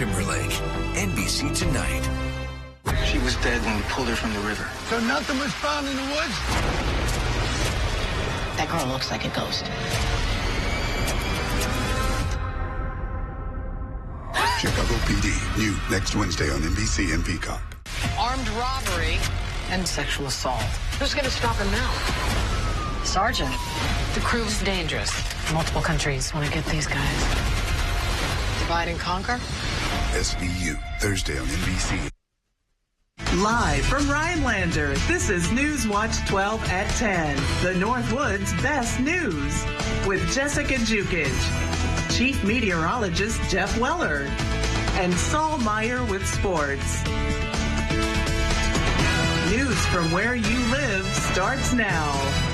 Timberlake. NBC Tonight. She was dead when we pulled her from the river. So nothing was found in the woods? That girl looks like a ghost. Chicago PD, new next Wednesday on NBC and Peacock. Armed robbery and sexual assault. Who's going to stop him now? Sergeant. The crew's dangerous. Multiple countries want to get these guys. Divide and conquer? SVU, Thursday on NBC. Live from Rhinelander, this is News Watch 12 at 10. The Northwoods' best news with Jessica Jukic, Chief Meteorologist Jeff Weller, and Saul Meyer with sports. News from where you live starts now.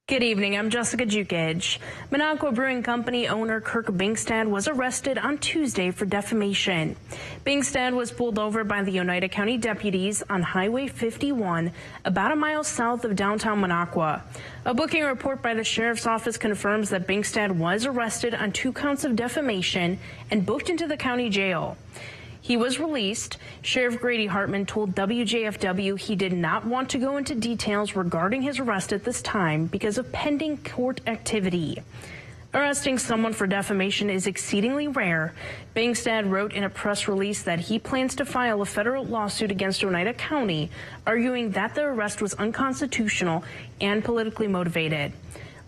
Good evening, I'm Jessica Jukic. Minocqua Brewing Company owner Kirk Bingstad was arrested on Tuesday for defamation. Bingstad was pulled over by the Oneida County deputies on Highway 51, about a mile south of downtown Minocqua. A booking report by the sheriff's office confirms that Bingstad was arrested on 2 counts of defamation and booked into the county jail. He was released. Sheriff Grady Hartman told WJFW he did not want to go into details regarding his arrest at this time because of pending court activity. Arresting someone for defamation is exceedingly rare. Bingstad wrote in a press release that he plans to file a federal lawsuit against Oneida County, arguing that the arrest was unconstitutional and politically motivated.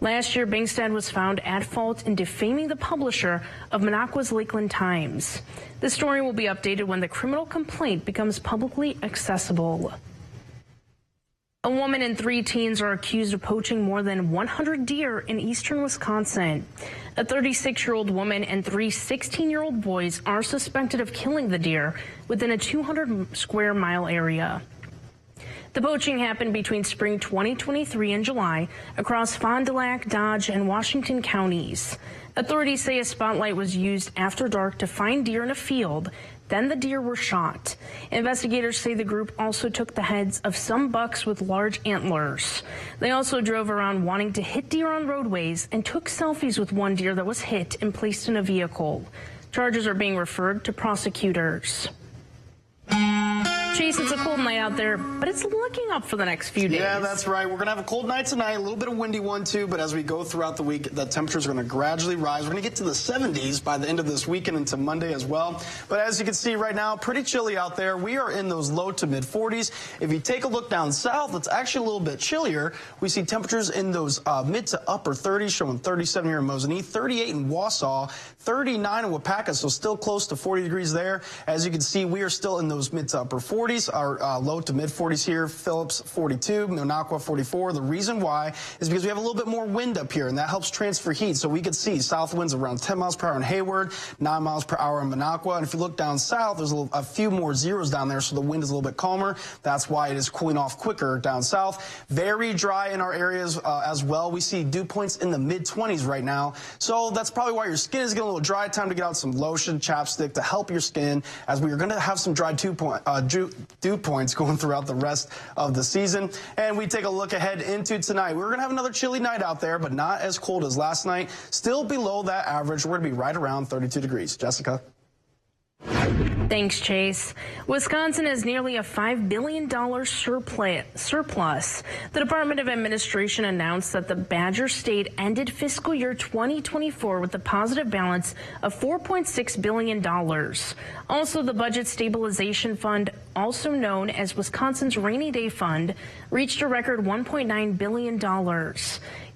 Last year, Bingstad was found at fault in defaming the publisher of Minocqua's Lakeland Times. The story will be updated when the criminal complaint becomes publicly accessible. A woman and 3 teens are accused of poaching more than 100 deer in eastern Wisconsin. A 36-year-old woman and 3 16-year-old boys are suspected of killing the deer within a 200-square-mile area. The poaching happened between spring 2023 and July across Fond du Lac, Dodge, and Washington counties. Authorities say a spotlight was used after dark to find deer in a field. Then the deer were shot. Investigators say the group also took the heads of some bucks with large antlers. They also drove around wanting to hit deer on roadways and took selfies with one deer that was hit and placed in a vehicle. Charges are being referred to prosecutors. Chase, it's a cold night out there, but it's looking up for the next few days. Yeah, that's right. We're going to have a cold night tonight, a little bit of windy one, too, but as we go throughout the week, the temperatures are going to gradually rise. We're going to get to the 70s by the end of this weekend into Monday as well. But as you can see right now, pretty chilly out there. We are in those low to mid 40s. If you take a look down south, it's actually a little bit chillier. We see temperatures in those mid to upper 30s, showing 37 here in Mosinee, 38 in Wausau, 39 in Wapaka, so still close to 40 degrees there. As you can see, we are still in those mid to upper 40s. Our low to mid 40s here. Phillips 42, Minocqua 44. The reason why is because we have a little bit more wind up here, and that helps transfer heat. So we could see south winds around 10 miles per hour in Hayward, 9 miles per hour in Minocqua. And if you look down south, there's a few more zeros down there, so the wind is a little bit calmer. That's why it is cooling off quicker down south. Very dry in our areas as well. We see dew points in the mid 20s right now. So that's probably why your skin is getting a little dry. Time to get out some lotion, chapstick to help your skin, as we are going to have some dry dew points going throughout the rest of the season. And we take a look ahead into tonight. We're going to have another chilly night out there, but not as cold as last night. Still below that average. We're going to be right around 32 degrees. Jessica. Thanks, Chase. Wisconsin has nearly a $5 billion surplus. The Department of Administration announced that the Badger State ended fiscal year 2024 with a positive balance of $4.6 billion. Also, the Budget Stabilization Fund, also known as Wisconsin's Rainy Day Fund, reached a record $1.9 billion.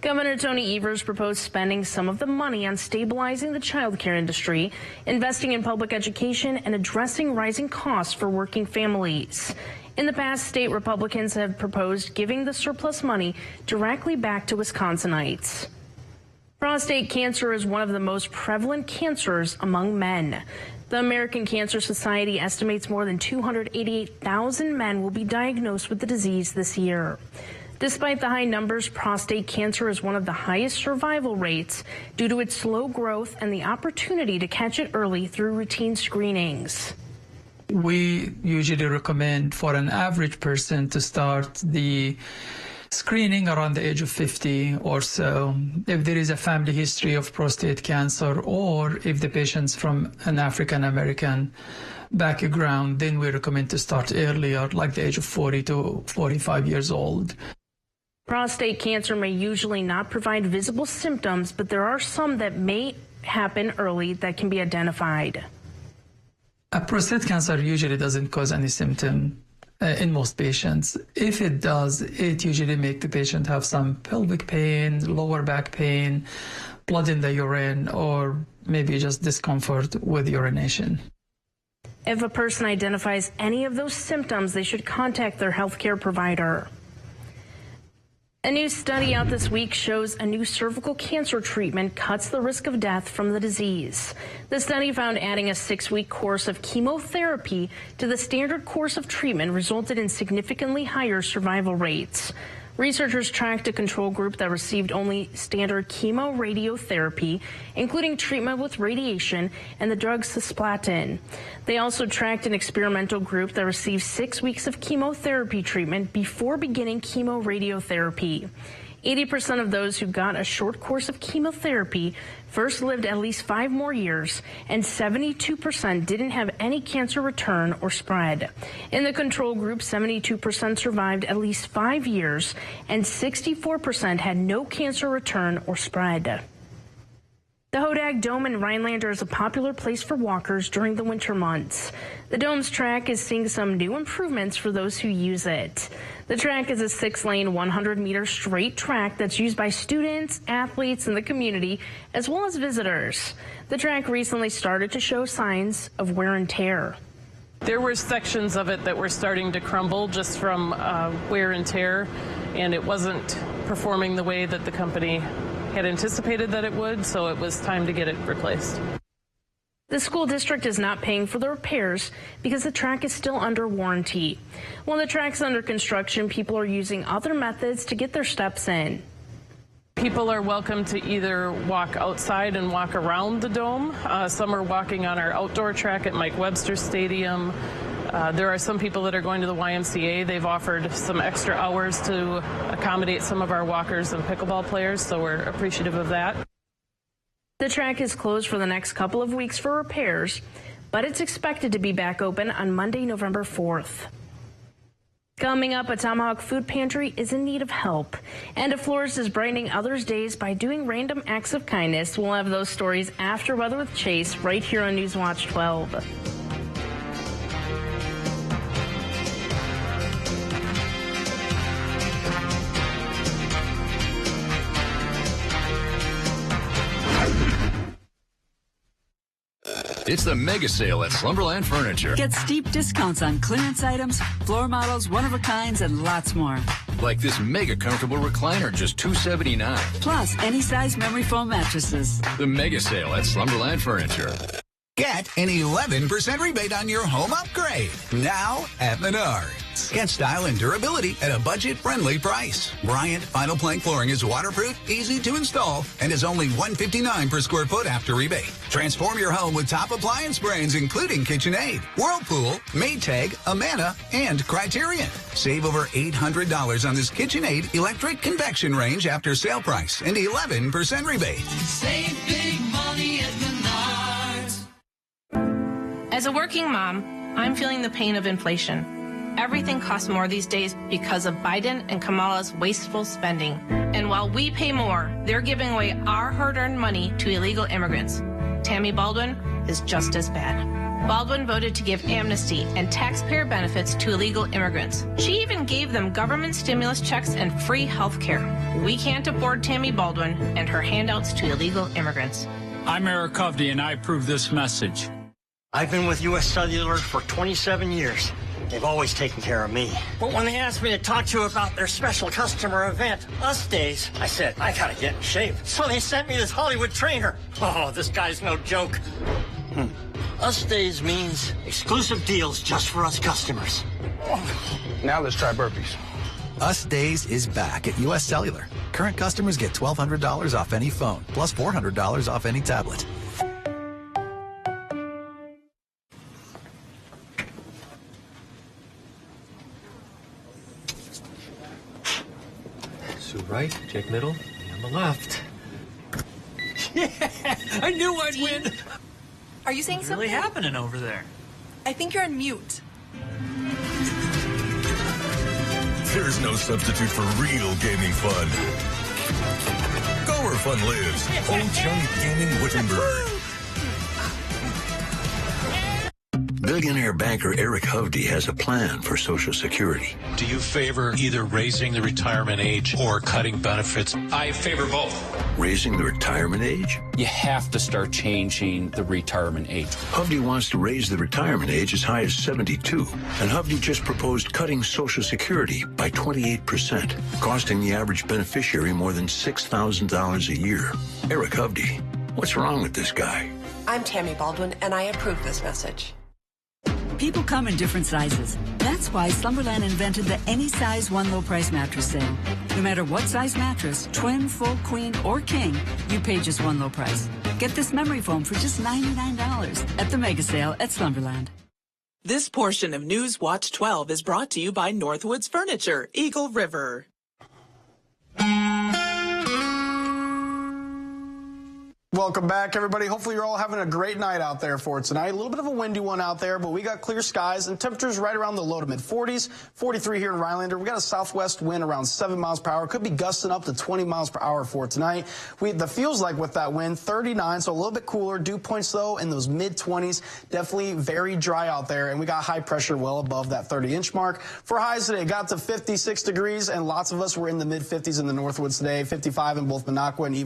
Governor Tony Evers proposed spending some of the money on stabilizing the child care industry, investing in public education, and addressing rising costs for working families. In the past, state Republicans have proposed giving the surplus money directly back to Wisconsinites. Prostate cancer is one of the most prevalent cancers among men. The American Cancer Society estimates more than 288,000 men will be diagnosed with the disease this year. Despite the high numbers, prostate cancer is one of the highest survival rates due to its slow growth and the opportunity to catch it early through routine screenings. We usually recommend for an average person to start the Screening around the age of 50 or so, if there is a family history of prostate cancer, or if the patient's from an African American background, then we recommend to start earlier, like the age of 40 to 45 years old. Prostate cancer may usually not provide visible symptoms, but there are some that may happen early that can be identified. Prostate cancer usually doesn't cause any symptom in most patients. If it does, it usually makes the patient have some pelvic pain, lower back pain, blood in the urine, or maybe just discomfort with urination. If a person identifies any of those symptoms, they should contact their healthcare provider. A new study out this week shows a new cervical cancer treatment cuts the risk of death from the disease. The study found adding a 6-week course of chemotherapy to the standard course of treatment resulted in significantly higher survival rates. Researchers tracked a control group that received only standard chemoradiotherapy, including treatment with radiation and the drug cisplatin. They also tracked an experimental group that received 6 weeks of chemotherapy treatment before beginning chemoradiotherapy. 80% of those who got a short course of chemotherapy first lived at least 5 more years, and 72% didn't have any cancer return or spread. In the control group, 72% survived at least 5 years, and 64% had no cancer return or spread. The Hodag Dome in Rhinelander is a popular place for walkers during the winter months. The Dome's track is seeing some new improvements for those who use it. The track is a 6-lane, 100-meter straight track that's used by students, athletes, and the community, as well as visitors. The track recently started to show signs of wear and tear. There were sections of it that were starting to crumble just from wear and tear, and it wasn't performing the way that the company had anticipated that it would, so it was time to get it replaced. The school district is not paying for the repairs because the track is still under warranty. While the track's under construction, people are using other methods to get their steps in. People are welcome to either walk outside and walk around the dome. Some are walking on our outdoor track at Mike Webster Stadium. There are some people that are going to the YMCA. They've offered some extra hours to accommodate some of our walkers and pickleball players, so we're appreciative of that. The track is closed for the next couple of weeks for repairs, but it's expected to be back open on Monday, November 4th. Coming up, a Tomahawk Food Pantry is in need of help, and a florist is brightening others' days by doing random acts of kindness. We'll have those stories after Weather with Chase right here on Newswatch 12. It's the mega sale at Slumberland Furniture. Get steep discounts on clearance items, floor models, one-of-a-kinds, and lots more. Like this mega comfortable recliner, just $279. Plus, any size memory foam mattresses. The mega sale at Slumberland Furniture. Get an 11% rebate on your home upgrade now at Menards. Get style and durability at a budget-friendly price. Bryant Final Plank Flooring is waterproof, easy to install, and is only $159 per square foot after rebate. Transform your home with top appliance brands including KitchenAid, Whirlpool, Maytag, Amana, and Criterion. Save over $800 on this KitchenAid electric convection range after sale price and 11% rebate. Save big money at Menards. As a working mom, I'm feeling the pain of inflation. Everything costs more these days because of Biden and Kamala's wasteful spending. And while we pay more, they're giving away our hard-earned money to illegal immigrants. Tammy Baldwin is just as bad. Baldwin voted to give amnesty and taxpayer benefits to illegal immigrants. She even gave them government stimulus checks and free health care. We can't afford Tammy Baldwin and her handouts to illegal immigrants. I'm Eric Hovde, and I approve this message. I've been with U.S. Cellular for 27 years. They've always taken care of me. But when they asked me to talk to you about their special customer event, Us Days, I said, I gotta get in shape. So they sent me this Hollywood trainer. Oh, this guy's no joke. Us Days means exclusive deals just for us customers. Now let's try burpees. Us Days is back at U.S. Cellular. Current customers get $1,200 off any phone, plus $400 off any tablet. Sue right, Jake middle, me on the left. Yeah, I knew I'd win. Are you saying What's something? really happening over there? I think you're on mute. There's no substitute for real gaming fun. Go where fun lives. Old Chunk Gaming Wittenberg. Billionaire banker Eric Hovde has a plan for Social Security. Do you favor either raising the retirement age or cutting benefits? I favor both. Raising the retirement age? You have to start changing the retirement age. Hovde wants to raise the retirement age as high as 72. And Hovde just proposed cutting Social Security by 28%, costing the average beneficiary more than $6,000 a year. Eric Hovde, what's wrong with this guy? I'm Tammy Baldwin, and I approve this message. People come in different sizes. That's why Slumberland invented the Any Size One Low Price Mattress sale. No matter what size mattress, twin, full, queen, or king, you pay just one low price. Get this memory foam for just $99 at the mega sale at Slumberland. This portion of News Watch 12 is brought to you by Northwoods Furniture, Eagle River. Welcome back, everybody. Hopefully you're all having a great night out there for tonight. A little bit of a windy one out there, but we got clear skies and temperatures right around the low to mid-40s. 43 here in Rhinelander. We got a southwest wind around 7 miles per hour. Could be gusting up to 20 miles per hour for tonight. The feels like with that wind, 39, so a little bit cooler. Dew points, though, in those mid-20s. Definitely very dry out there, and we got high pressure well above that 30-inch mark. For highs today, got to 56 degrees, and lots of us were in the mid-50s in the Northwoods today, 55 in both Minocqua and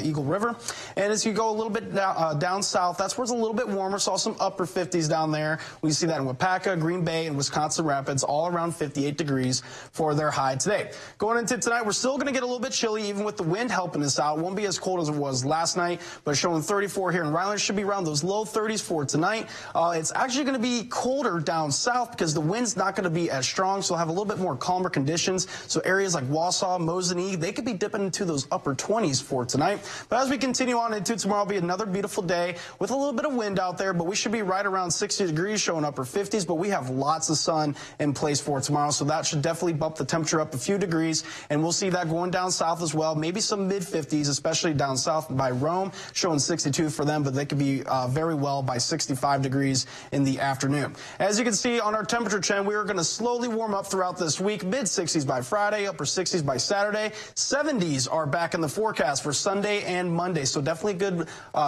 Eagle River. And as you go a little bit down south, that's where it's a little bit warmer. Saw some upper 50s down there. We see that in Wapaka, Green Bay, and Wisconsin Rapids, all around 58 degrees for their high today. Going into tonight, we're still going to get a little bit chilly, even with the wind helping us out. It won't be as cold as it was last night, but showing 34 here in Rhinelander. Should be around those low 30s for tonight. It's actually going to be colder down south because the wind's not going to be as strong, so we'll have a little bit more calmer conditions. So areas like Wausau, Mosinee, they could be dipping into those upper 20s for tonight. But as we continue on into tomorrow, will be another beautiful day with a little bit of wind out there, but we should be right around 60 degrees, showing upper 50s, but we have lots of sun in place for tomorrow, so that should definitely bump the temperature up a few degrees, and we'll see that going down south as well, maybe some mid-50s, especially down south by Rome, showing 62 for them, but they could be very well by 65 degrees in the afternoon. As you can see on our temperature trend, we are going to slowly warm up throughout this week, mid-60s by Friday, upper 60s by Saturday. 70s are back in the forecast for Sunday and Monday, so definitely good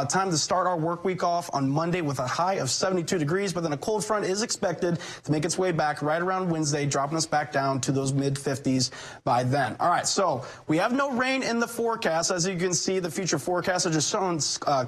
time to start our work week off on Monday with a high of 72 degrees, but then a cold front is expected to make its way back right around Wednesday, dropping us back down to those mid-50s by then. All right, so we have no rain in the forecast. As you can see, the future forecasts are just showing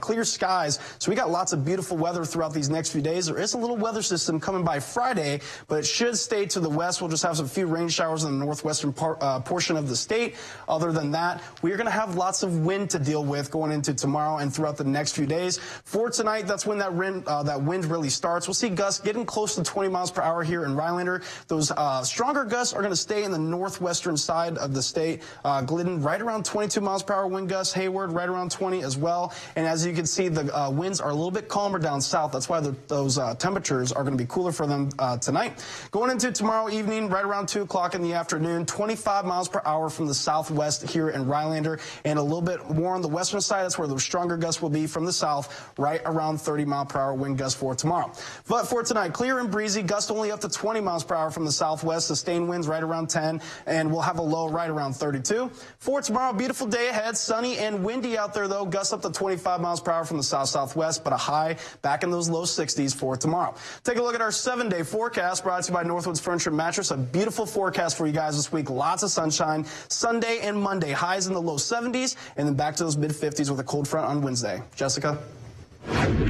clear skies, so we got lots of beautiful weather throughout these next few days. There is a little weather system coming by Friday, but it should stay to the west. We'll just have some few rain showers in the northwestern portion of the state. Other than that, we are going to have lots of wind to deal with going into tomorrow and throughout the next few days. For tonight, that's when that wind really starts. We'll see gusts getting close to 20 miles per hour here in Rhinelander. Those stronger gusts are going to stay in the northwestern side of the state. Glidden right around 22 miles per hour wind gusts. Hayward right around 20 as well. And as you can see, the winds are a little bit calmer down south. That's why those temperatures are going to be cooler for them tonight. Going into tomorrow evening, right around 2 o'clock in the afternoon, 25 miles per hour from the southwest here in Rhinelander, and a little bit more on the western side. That's where those stronger gusts will be from the south, right around 30 mile per hour wind gusts for tomorrow. But for tonight, clear and breezy, gust only up to 20 miles per hour from the southwest, sustained winds right around 10, and we'll have a low right around 32. For tomorrow, beautiful day ahead, sunny and windy out there though, gusts up to 25 miles per hour from the south-southwest, but a high back in those low 60s for tomorrow. Take a look at our 7-day forecast brought to you by Northwoods Furniture and Mattress. A beautiful forecast for you guys this week. Lots of sunshine. Sunday and Monday, highs in the low 70s, and then back to those mid-50s with a cold front on Wednesday. Jessica?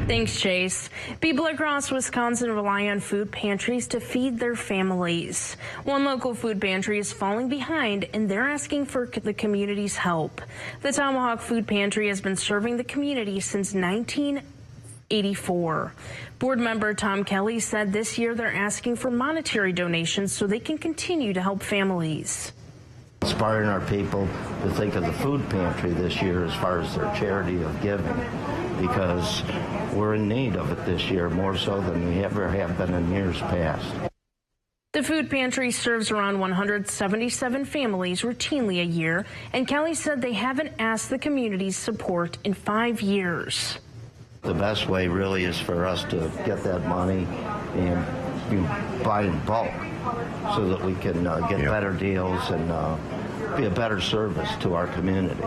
Thanks, Chase. People across Wisconsin rely on food pantries to feed their families. One local food pantry is falling behind, and they're asking for the community's help. The Tomahawk Food Pantry has been serving the community since 1984. Board member Tom Kelly said this year they're asking for monetary donations so they can continue to help families. Inspiring our people to think of the food pantry this year as far as their charity of giving, because we're in need of it this year more so than we ever have been in years past. The food pantry serves around 177 families routinely a year, and Kelly said they haven't asked the community's support in 5 years. The best way really is for us to get that money and buy in bulk so that we can get better deals and be a better service to our community.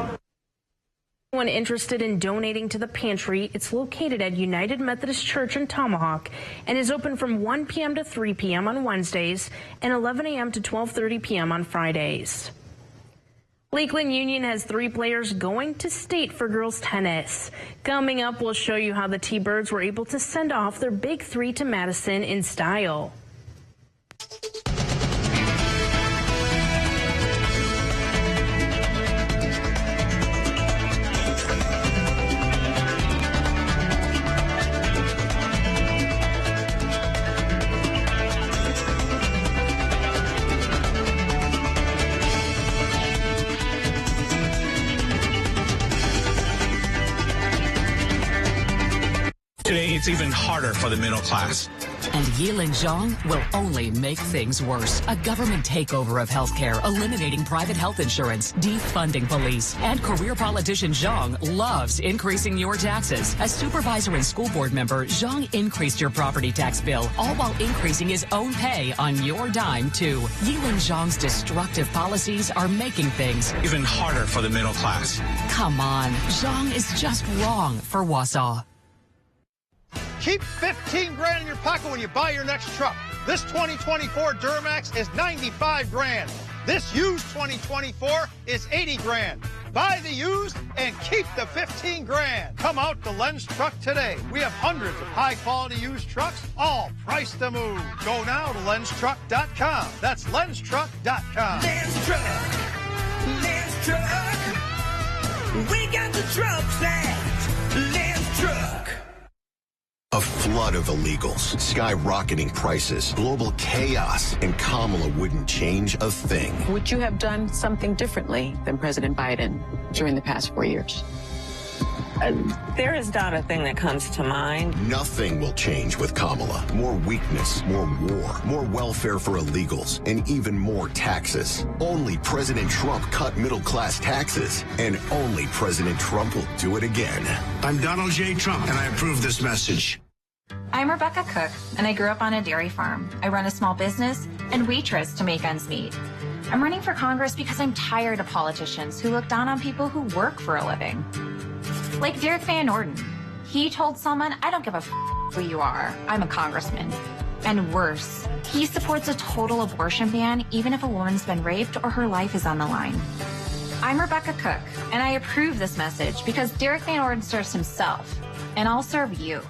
Anyone interested in donating to the pantry, it's located at United Methodist Church in Tomahawk and is open from 1 p.m. to 3 p.m. on Wednesdays and 11 a.m. to 12:30 p.m. on Fridays. Lakeland Union has 3 players going to state for girls tennis. Coming up, we'll show you how the T-Birds were able to send off their big 3 to Madison in style. Today, it's even harder for the middle class. And Yiling Zhang will only make things worse. A government takeover of healthcare, eliminating private health insurance, defunding police. And career politician Zhang loves increasing your taxes. As supervisor and school board member, Zhang increased your property tax bill, all while increasing his own pay on your dime, too. Yiling Zhang's destructive policies are making things even harder for the middle class. Come on, Zhang is just wrong for Wausau. Keep 15 grand in your pocket when you buy your next truck. This 2024 Duramax is 95 grand. This used 2024 is 80 grand. Buy the used and keep the 15 grand. Come out to Len's Truck today. We have hundreds of high-quality used trucks, all priced to move. Go now to lenstruck.com. That's lenstruck.com. Len's Truck. Len's Truck. We got the trucks at Len's Truck. A flood of illegals, skyrocketing prices, global chaos, and Kamala wouldn't change a thing. Would you have done something differently than President Biden during the past 4 years? There is not a thing that comes to mind. Nothing will change with Kamala. More weakness, more war, more welfare for illegals, and even more taxes. Only President Trump cut middle-class taxes, and only President Trump will do it again. I'm Donald J. Trump, and I approve this message. I'm Rebecca Cook, and I grew up on a dairy farm. I run a small business and waitress to make ends meet. I'm running for Congress because I'm tired of politicians who look down on people who work for a living. Like Derek Van Orden. He told someone, I don't give a who you are. I'm a congressman. And worse, he supports a total abortion ban even if a woman's been raped or her life is on the line. I'm Rebecca Cook, and I approve this message because Derek Van Orden serves himself, and I'll serve you.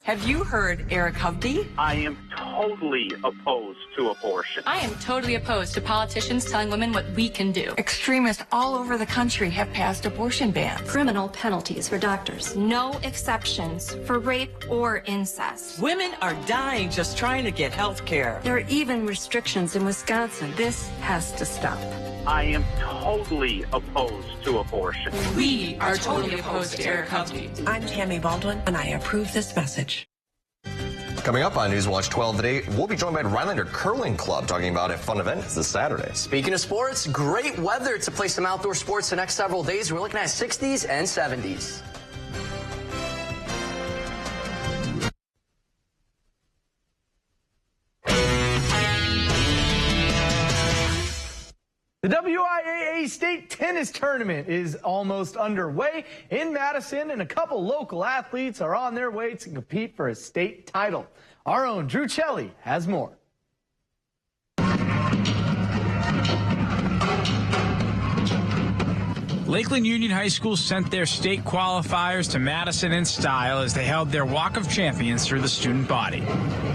Have you heard Eric Hovde? I am totally opposed to abortion. I am totally opposed to politicians telling women what we can do. Extremists all over the country have passed abortion bans. Criminal penalties for doctors. No exceptions for rape or incest. Women are dying just trying to get health care. There are even restrictions in Wisconsin. This has to stop. I am totally opposed to abortion. We are totally opposed to Eric Hovde. I'm Tammy Baldwin, and I approve this message. Coming up on Newswatch 12 today, we'll be joined by Rhinelander Curling Club talking about a fun event this Saturday. Speaking of sports, great weather to play some outdoor sports the next several days. We're looking at 60s and 70s. The WIAA State Tennis Tournament is almost underway in Madison, and a couple local athletes are on their way to compete for a state title. Our own Drew Chelly has more. Lakeland Union High School sent their state qualifiers to Madison in style as they held their Walk of Champions through the student body.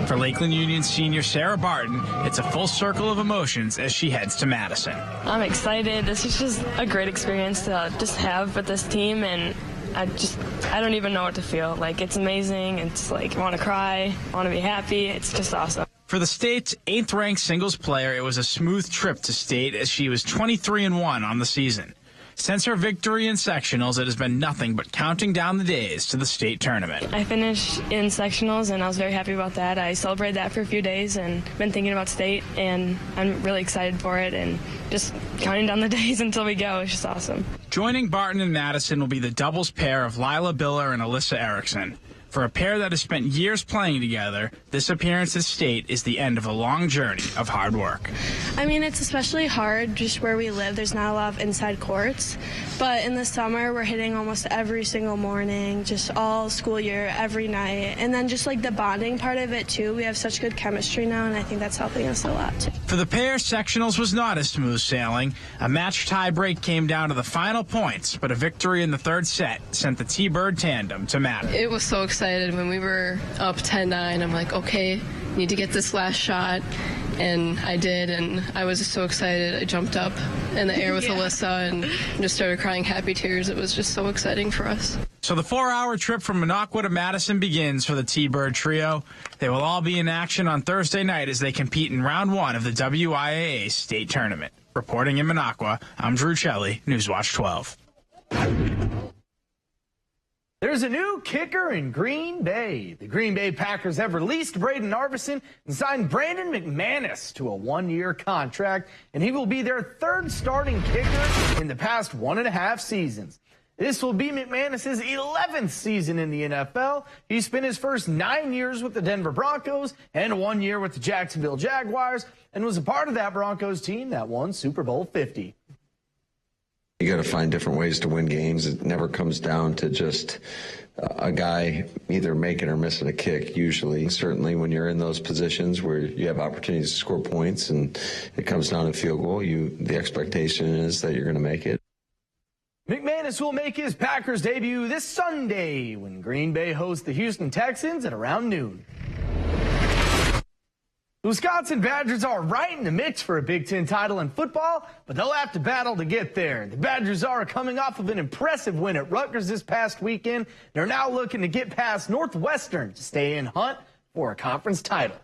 For Lakeland Union senior Sarah Barton, it's a full circle of emotions as she heads to Madison. I'm excited. This is just a great experience to just have with this team, and I don't even know what to feel. Like, it's amazing. It's like, I want to cry, I want to be happy. It's just awesome. For the state's 8th-ranked singles player, it was a smooth trip to state as she was 23-1 on the season. Since her victory in sectionals, it has been nothing but counting down the days to the state tournament. I finished in sectionals, and I was very happy about that. I celebrated that for a few days and been thinking about state, and I'm really excited for it, and just counting down the days until we go. It's just awesome. Joining Barton and Madison will be the doubles pair of Lila Biller and Alyssa Erickson. For a pair that has spent years playing together, this appearance at state is the end of a long journey of hard work. I mean, it's especially hard just where we live. There's not a lot of inside courts. But in the summer, we're hitting almost every single morning, just all school year, every night. And then just like the bonding part of it, too. We have such good chemistry now, and I think that's helping us a lot, too. For the pair, sectionals was not as smooth sailing. A match tie break came down to the final points, but a victory in the third set sent the T-Bird tandem to Madison. It was so exciting. When we were up 10-9, I'm like, okay, need to get this last shot. And I did, and I was so excited. I jumped up in the air with Alyssa and just started crying happy tears. It was just so exciting for us. So the 4-hour trip from Minocqua to Madison begins for the T-Bird trio. They will all be in action on Thursday night as they compete in round 1 of the WIAA state tournament. Reporting in Minocqua, I'm Drew Chelly, Newswatch 12. There's a new kicker in Green Bay. The Green Bay Packers have released Braden Arvison and signed Brandon McManus to a 1-year contract, and he will be their third starting kicker in the past 1.5 seasons. This will be McManus' 11th season in the NFL. He spent his first 9 years with the Denver Broncos and 1 year with the Jacksonville Jaguars, and was a part of that Broncos team that won Super Bowl 50. You got to find different ways to win games. It never comes down to just a guy either making or missing a kick, usually. Certainly when you're in those positions where you have opportunities to score points and it comes down to field goal, the expectation is that you're going to make it. McManus will make his Packers debut this Sunday when Green Bay hosts the Houston Texans at around noon. The Wisconsin Badgers are right in the mix for a Big Ten title in football, but they'll have to battle to get there. The Badgers are coming off of an impressive win at Rutgers this past weekend. They're now looking to get past Northwestern to stay in hunt for a conference title.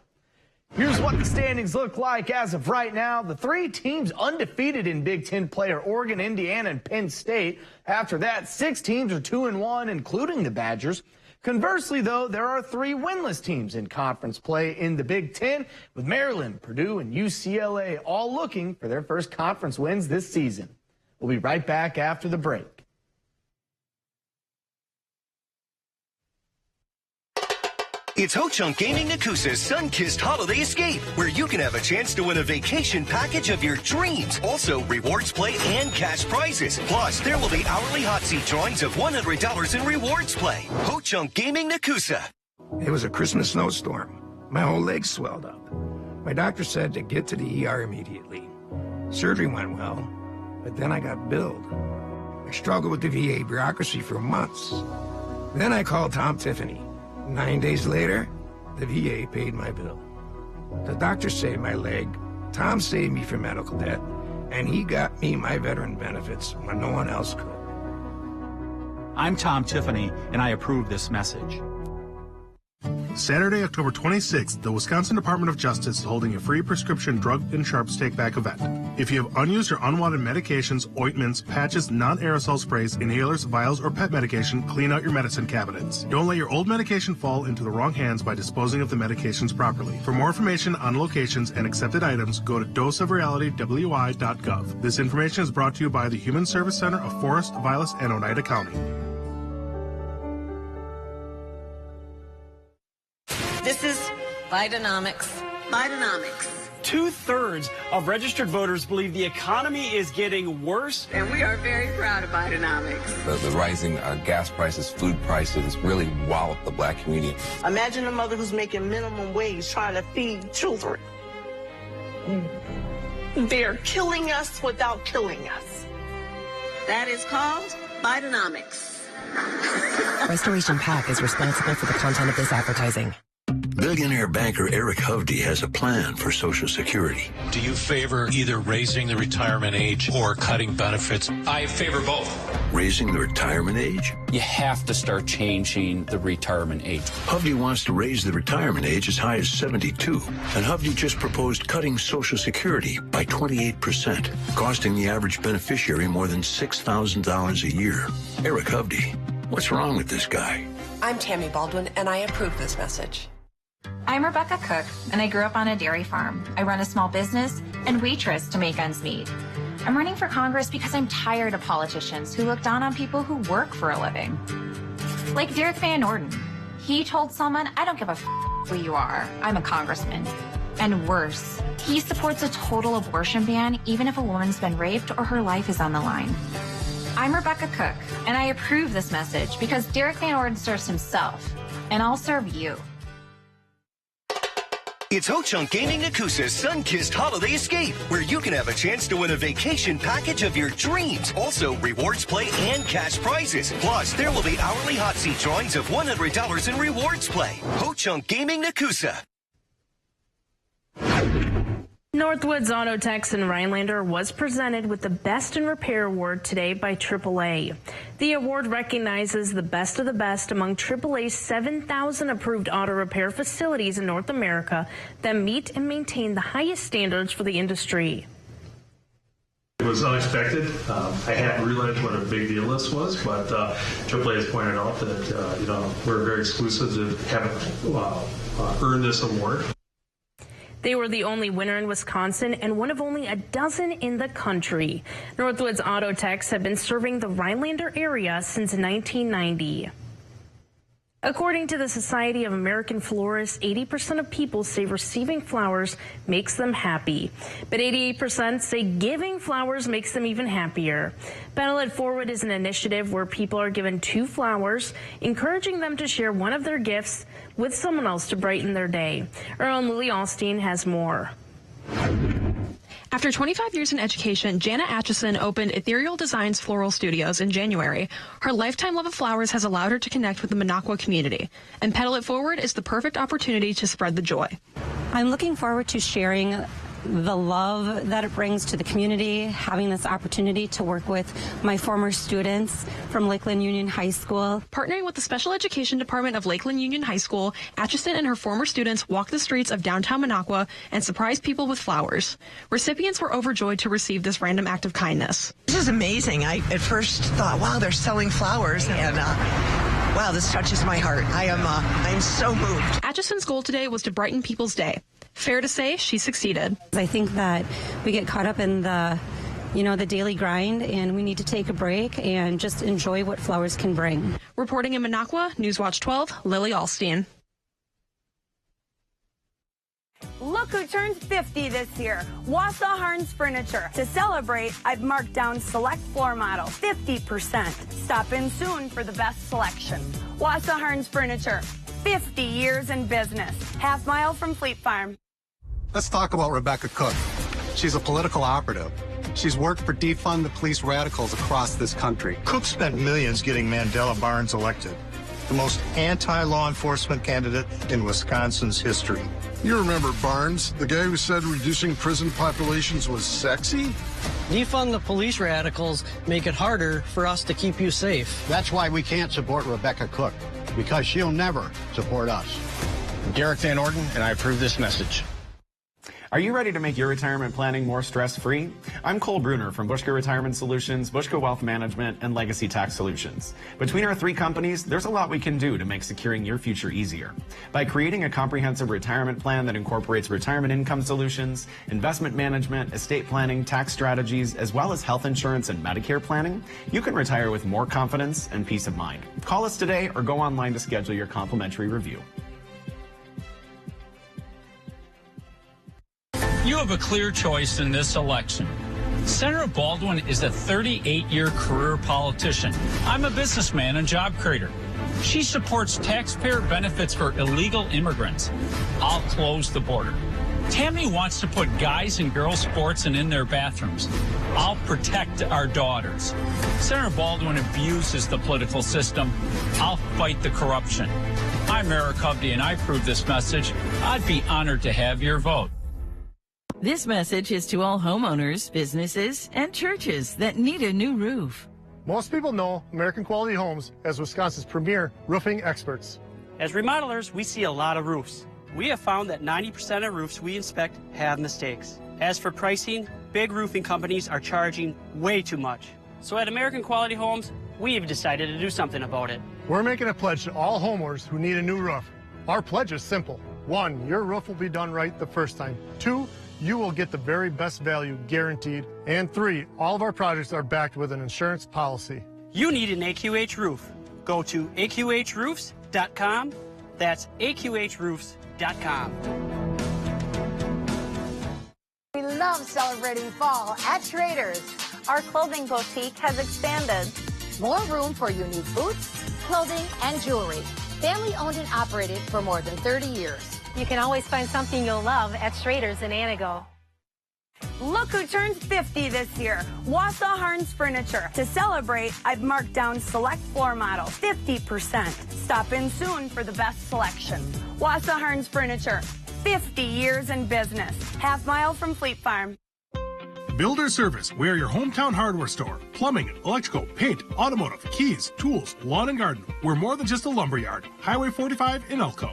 Here's what the standings look like as of right now. The 3 teams undefeated in Big Ten play are Oregon, Indiana, and Penn State. After that, 6 teams are 2-1, including the Badgers. Conversely, though, there are 3 winless teams in conference play in the Big Ten, with Maryland, Purdue, and UCLA all looking for their first conference wins this season. We'll be right back after the break. It's Ho-Chunk Gaming Nakusa's Sun-Kissed Holiday Escape, where you can have a chance to win a vacation package of your dreams. Also, rewards play and cash prizes. Plus, there will be hourly hot seat drawings of $100 in rewards play. Ho-Chunk Gaming Nakusa. It was a Christmas snowstorm. My whole leg swelled up. My doctor said to get to the ER immediately. Surgery went well, but then I got billed. I struggled with the VA bureaucracy for months. Then I called Tom Tiffany. 9 days later, the VA paid my bill. The doctor saved my leg, Tom saved me from medical debt, and he got me my veteran benefits when no one else could. I'm Tom Tiffany, and I approve this message. Saturday, October 26th, the Wisconsin Department of Justice is holding a free prescription drug and sharps take-back event. If you have unused or unwanted medications, ointments, patches, non-aerosol sprays, inhalers, vials, or pet medication, clean out your medicine cabinets. Don't let your old medication fall into the wrong hands by disposing of the medications properly. For more information on locations and accepted items, go to doseofrealitywi.gov. This information is brought to you by the Human Service Center of Forest, Vilas, and Oneida County. This is Bidenomics. Bidenomics. 2/3 of registered voters believe the economy is getting worse. And we are very proud of Bidenomics. The rising gas prices, food prices really walloped the black community. Imagine a mother who's making minimum wage trying to feed children. They're killing us without killing us. That is called Bidenomics. Restoration PAC is responsible for the content of this advertising. Billionaire banker Eric Hovde has a plan for Social Security. Do you favor either raising the retirement age or cutting benefits? I favor both. Raising the retirement age? You have to start changing the retirement age. Hovde wants to raise the retirement age as high as 72. And Hovde just proposed cutting Social Security by 28%, costing the average beneficiary more than $6,000 a year. Eric Hovde, what's wrong with this guy? I'm Tammy Baldwin, and I approve this message. I'm Rebecca Cook, and I grew up on a dairy farm. I run a small business and waitress to make ends meet. I'm running for Congress because I'm tired of politicians who look down on people who work for a living. Like Derek Van Orden. He told someone, I don't give a who you are. I'm a congressman. And worse, he supports a total abortion ban even if a woman's been raped or her life is on the line. I'm Rebecca Cook, and I approve this message because Derek Van Orden serves himself, and I'll serve you. It's Ho-Chunk Gaming Nakusa's Sun-Kissed Holiday Escape, where you can have a chance to win a vacation package of your dreams. Also, rewards play and cash prizes. Plus, there will be hourly hot seat drawings of $100 in rewards play. Ho-Chunk Gaming Nakusa. Northwoods Auto Techs in Rhinelander was presented with the Best in Repair Award today by AAA. The award recognizes the best of the best among AAA's 7,000 approved auto repair facilities in North America that meet and maintain the highest standards for the industry. It was unexpected. I hadn't realized what a big deal this was, but AAA has pointed out that we're very exclusive to have earned this award. They were the only winner in Wisconsin and one of only a dozen in the country. Northwoods Auto Techs have been serving the Rhinelander area since 1990. According to the Society of American Florists, 80% of people say receiving flowers makes them happy, but 88% say giving flowers makes them even happier. Petal It Forward is an initiative where people are given 2 flowers, encouraging them to share one of their gifts with someone else to brighten their day. Our own Lily Alstein has more. After 25 years in education, Jana Atchison opened Ethereal Designs Floral Studios in January. Her lifetime love of flowers has allowed her to connect with the Minocqua community, and Petal It Forward is the perfect opportunity to spread the joy. I'm looking forward to sharing the love that it brings to the community, having this opportunity to work with my former students from Lakeland Union High School. Partnering with the Special Education Department of Lakeland Union High School, Atchison and her former students walked the streets of downtown Minocqua and surprised people with flowers. Recipients were overjoyed to receive this random act of kindness. This is amazing. I at first thought, wow, they're selling flowers, and wow, this touches my heart. I'm so moved. Atchison's goal today was to brighten people's day. Fair to say, she succeeded. I think that we get caught up in the daily grind, and we need to take a break and just enjoy what flowers can bring. Reporting in Minocqua, Newswatch 12, Lily Alstein. Look who turns 50 this year. Wausau Harns Furniture. To celebrate, I've marked down select floor models 50%. Stop in soon for the best selection. Wausau Harns Furniture. 50 years in business. Half mile from Fleet Farm. Let's talk about Rebecca Cook. She's a political operative. She's worked for defund the police radicals across this country. Cook spent millions getting Mandela Barnes elected, the most anti-law enforcement candidate in Wisconsin's history. You remember Barnes, the guy who said reducing prison populations was sexy? Defund the police radicals make it harder for us to keep you safe. That's why we can't support Rebecca Cook, because she'll never support us. I'm Derek Van Orden, and I approve this message. Are you ready to make your retirement planning more stress-free? I'm Cole Bruner from Bushko Retirement Solutions, Bushko Wealth Management, and Legacy Tax Solutions. Between our 3 companies, there's a lot we can do to make securing your future easier. By creating a comprehensive retirement plan that incorporates retirement income solutions, investment management, estate planning, tax strategies, as well as health insurance and Medicare planning, you can retire with more confidence and peace of mind. Call us today or go online to schedule your complimentary review. You have a clear choice in this election. Senator Baldwin is a 38-year career politician. I'm a businessman and job creator. She supports taxpayer benefits for illegal immigrants. I'll close the border. Tammy wants to put guys and girls sports in their bathrooms. I'll protect our daughters. Senator Baldwin abuses the political system. I'll fight the corruption. I'm Eric Hovde, and I approve this message. I'd be honored to have your vote. This message is to all homeowners, businesses, and churches that need a new roof. Most people know American Quality Homes as Wisconsin's premier roofing experts. As remodelers, we see a lot of roofs. We have found that 90% of roofs we inspect have mistakes. As for pricing, big roofing companies are charging way too much. So at American Quality Homes, we've decided to do something about it. We're making a pledge to all homeowners who need a new roof. Our pledge is simple. 1, your roof will be done right the first time. 2, you will get the very best value guaranteed. And 3, all of our projects are backed with an insurance policy. You need an AQH roof. Go to aqhroofs.com. That's aqhroofs.com. We love celebrating fall at Traders. Our clothing boutique has expanded. More room for unique boots, clothing, and jewelry. Family owned and operated for more than 30 years. You can always find something you'll love at Traders in Anago. Look who turns 50 this year. Wausau Harns Furniture. To celebrate, I've marked down select floor models 50%. Stop in soon for the best selection. Wausau Harns Furniture. 50 years in business. Half mile from Fleet Farm. Builder Service. We are your hometown hardware store. Plumbing, electrical, paint, automotive, keys, tools, lawn and garden. We're more than just a lumberyard. Highway 45 in Elko.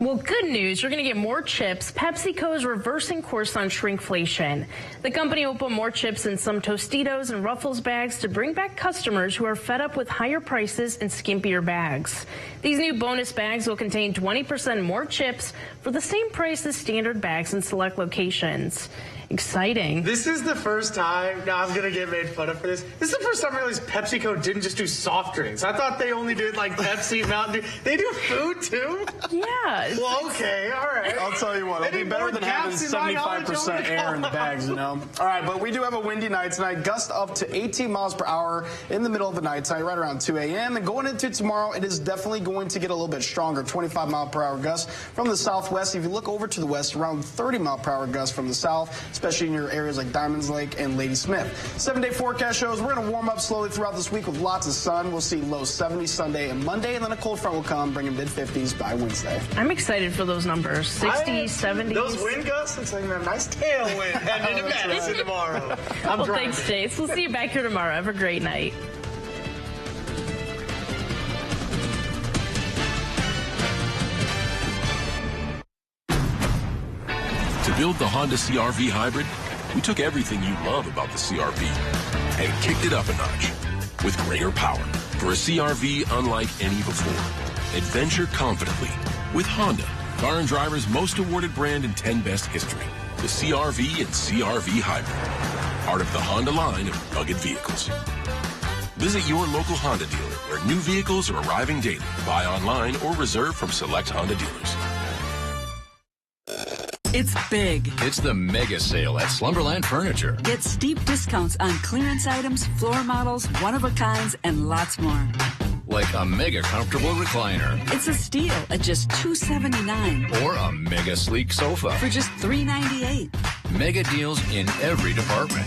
Well, good news. You're going to get more chips. PepsiCo is reversing course on shrinkflation. The company will put more chips in some Tostitos and Ruffles bags to bring back customers who are fed up with higher prices and skimpier bags. These new bonus bags will contain 20% more chips for the same price as standard bags in select locations. Exciting. This is the first time, now I'm going to get made fun of for this. This is the first time I realized PepsiCo didn't just do soft drinks. I thought they only did like Pepsi, Mountain Dew. They do food too? Yeah. Well, okay, all right. I'll tell you what, it'll be better than having 75% air in the bags, you know. All right, but we do have a windy night tonight. Gust up to 18 miles per hour in the middle of the night tonight, right around 2 a.m. And going into tomorrow, it is definitely going to get a little bit stronger. 25 mile per hour gusts from the southwest. If you look over to the west, around 30 mile per hour gusts from the south, especially in your areas like Diamonds Lake and Lady Smith. 7-day forecast shows we're going to warm up slowly throughout this week with lots of sun. We'll see low 70s Sunday and Monday, and then a cold front will come, bringing mid-50s by Wednesday. I'm excited for those numbers. 60s, 70s. Those wind gusts, it's like a nice tailwind heading into Madison tomorrow. Well, thanks, Jace. We'll see you back here tomorrow. Have a great night. To build the Honda CR-V Hybrid, we took everything you love about the CR-V and kicked it up a notch with greater power for a CR-V unlike any before. Adventure confidently with Honda, Car and Driver's most awarded brand in 10 Best history. The CR-V and CR-V Hybrid, part of the Honda line of rugged vehicles. Visit your local Honda dealer where new vehicles are arriving daily. Buy online or reserve from select Honda dealers. It's big. It's the mega sale at Slumberland Furniture. Get steep discounts on clearance items, floor models, one-of-a-kinds, and lots more. Like a mega comfortable recliner. It's a steal at just $279. Or a mega sleek sofa. For just $398. Mega deals in every department.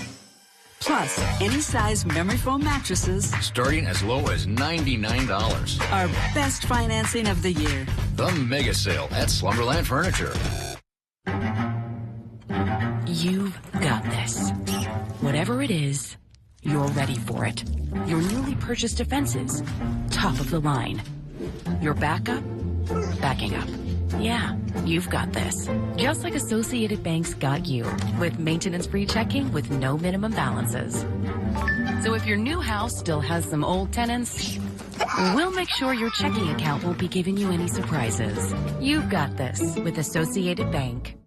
Plus, any size memory foam mattresses. Starting as low as $99. Our best financing of the year. The mega sale at Slumberland Furniture. You've got this. Whatever it is, you're ready for it. Your newly purchased defenses, top of the line. Your backup, backing up. Yeah, you've got this. Just like Associated Bank's got you, with maintenance-free checking with no minimum balances. So if your new house still has some old tenants, we'll make sure your checking account won't be giving you any surprises. You've got this with Associated Bank.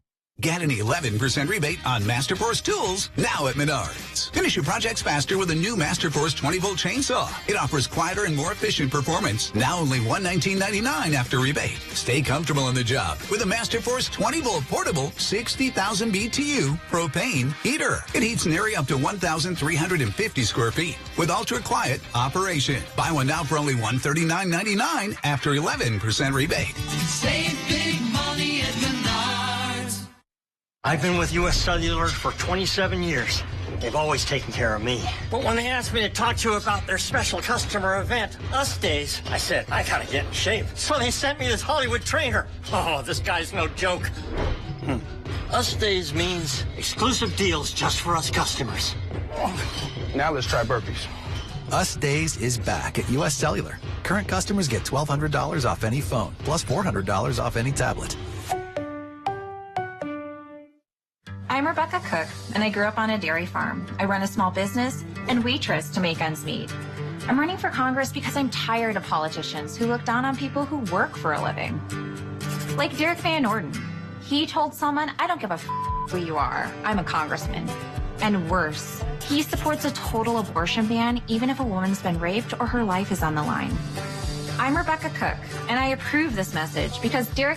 Get an 11% rebate on Masterforce tools now at Menards. Finish your projects faster with a new Masterforce 20-volt chainsaw. It offers quieter and more efficient performance. Now only $119.99 after rebate. Stay comfortable on the job with a Masterforce 20-volt portable 60,000 BTU propane heater. It heats an area up to 1,350 square feet with ultra-quiet operation. Buy one now for only $139.99 after 11% rebate. Save big money at Menards. I've been with U.S. Cellular for 27 years. They've always taken care of me. But when they asked me to talk to you about their special customer event, Us Days, I said, I gotta get in shape. So they sent me this Hollywood trainer. Oh, this guy's no joke. Us Days means exclusive deals just for us customers. Now let's try burpees. Us Days is back at U.S. Cellular. Current customers get $1,200 off any phone, plus $400 off any tablet. I'm Rebecca Cook, and I grew up on a dairy farm. I run a small business and waitress to make ends meet. I'm running for Congress because I'm tired of politicians who look down on people who work for a living. Like Derek Van Orden. He told someone, I don't give a who you are. I'm a congressman. And worse, he supports a total abortion ban even if a woman's been raped or her life is on the line. I'm Rebecca Cook, and I approve this message because Derek